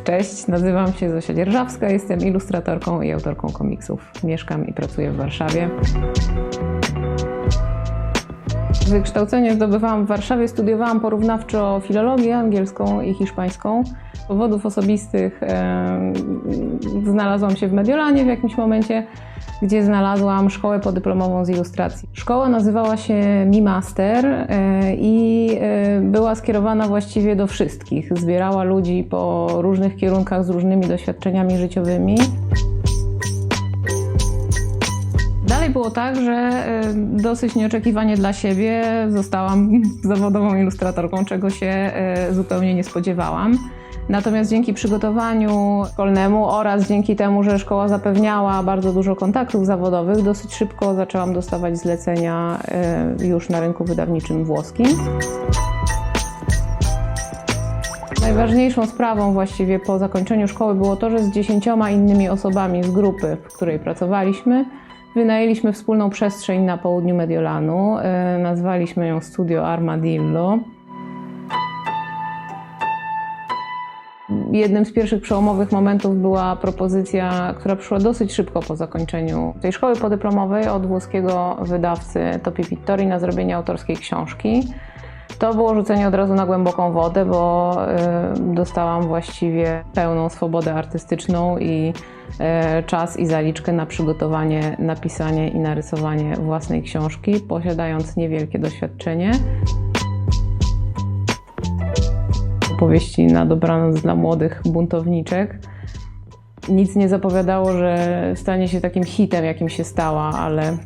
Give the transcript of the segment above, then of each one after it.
Cześć, nazywam się Zosia Dzierżawska, jestem ilustratorką i autorką komiksów. Mieszkam i pracuję w Warszawie. Wykształcenie zdobywałam w Warszawie, studiowałam porównawczo filologię angielską i hiszpańską. Z powodów osobistych znalazłam się w Mediolanie w jakimś momencie, gdzie znalazłam szkołę podyplomową z ilustracji. Szkoła nazywała się Mi Master i była skierowana właściwie do wszystkich. Zbierała ludzi po różnych kierunkach z różnymi doświadczeniami życiowymi. Dalej było tak, że dosyć nieoczekiwanie dla siebie zostałam zawodową ilustratorką, czego się zupełnie nie spodziewałam. Natomiast dzięki przygotowaniu szkolnemu oraz dzięki temu, że szkoła zapewniała bardzo dużo kontaktów zawodowych, dosyć szybko zaczęłam dostawać zlecenia już na rynku wydawniczym włoskim. Najważniejszą sprawą właściwie po zakończeniu szkoły było to, że z 10 innymi osobami z grupy, w której pracowaliśmy, wynajęliśmy wspólną przestrzeń na południu Mediolanu. Nazwaliśmy ją Studio Armadillo. Jednym z pierwszych przełomowych momentów była propozycja, która przyszła dosyć szybko po zakończeniu tej szkoły podyplomowej od włoskiego wydawcy Topi Pittori na zrobienie autorskiej książki. To było rzucenie od razu na głęboką wodę, bo dostałam właściwie pełną swobodę artystyczną i czas i zaliczkę na przygotowanie, napisanie i narysowanie własnej książki, posiadając niewielkie doświadczenie. Opowieści na dobranoc dla młodych buntowniczek. Nic nie zapowiadało, że stanie się takim hitem, jakim się stała, ale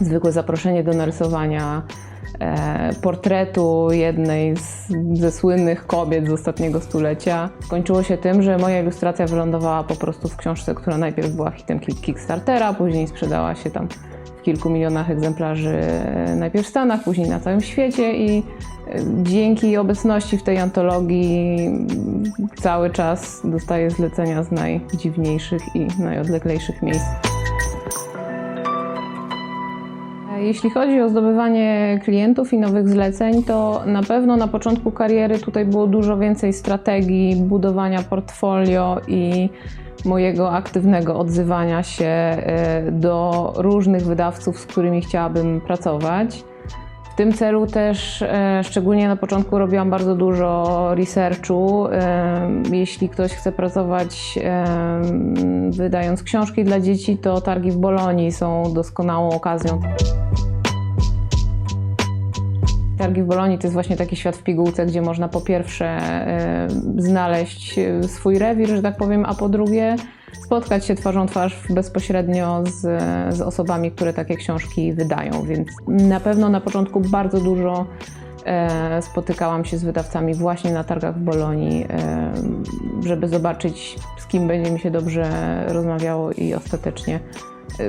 zwykłe zaproszenie do narysowania portretu jednej ze słynnych kobiet z ostatniego stulecia skończyło się tym, że moja ilustracja wylądowała po prostu w książce, która najpierw była hitem Kickstartera, później sprzedała się tam w kilku milionach egzemplarzy najpierw w Stanach, później na całym świecie i dzięki obecności w tej antologii cały czas dostaję zlecenia z najdziwniejszych i najodleglejszych miejsc. Jeśli chodzi o zdobywanie klientów i nowych zleceń, to na pewno na początku kariery tutaj było dużo więcej strategii budowania portfolio i mojego aktywnego odzywania się do różnych wydawców, z którymi chciałabym pracować. W tym celu też, szczególnie na początku, robiłam bardzo dużo researchu. Jeśli ktoś chce pracować wydając książki dla dzieci, to targi w Bolonii są doskonałą okazją. Targi w Bolonii to jest właśnie taki świat w pigułce, gdzie można po pierwsze znaleźć swój rewir, że tak powiem, a po drugie spotkać się twarzą w twarz bezpośrednio z osobami, które takie książki wydają. Więc na pewno na początku bardzo dużo spotykałam się z wydawcami właśnie na targach w Bolonii, żeby zobaczyć, z kim będzie mi się dobrze rozmawiało i ostatecznie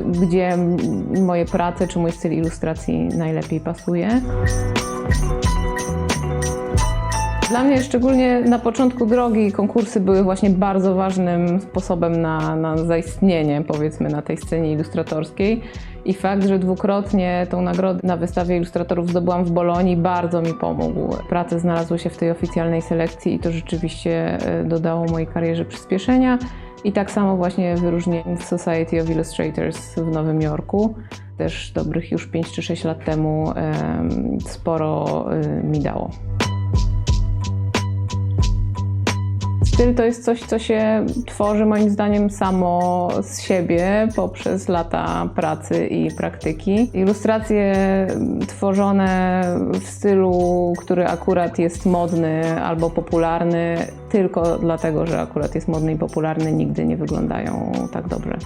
gdzie moje prace czy mój styl ilustracji najlepiej pasuje. Dla mnie szczególnie na początku drogi konkursy były właśnie bardzo ważnym sposobem na zaistnienie, powiedzmy, na tej scenie ilustratorskiej. I fakt, że dwukrotnie tą nagrodę na wystawie ilustratorów zdobyłam w Bolonii, bardzo mi pomógł. Prace znalazły się w tej oficjalnej selekcji i to rzeczywiście dodało mojej karierze przyspieszenia. I tak samo właśnie wyróżnienie w Society of Illustrators w Nowym Jorku. Też dobrych już 5 czy 6 lat temu sporo mi dało. Styl to jest coś, co się tworzy moim zdaniem samo z siebie poprzez lata pracy i praktyki. Ilustracje tworzone w stylu, który akurat jest modny albo popularny, tylko dlatego, że akurat jest modny i popularny, nigdy nie wyglądają tak dobrze.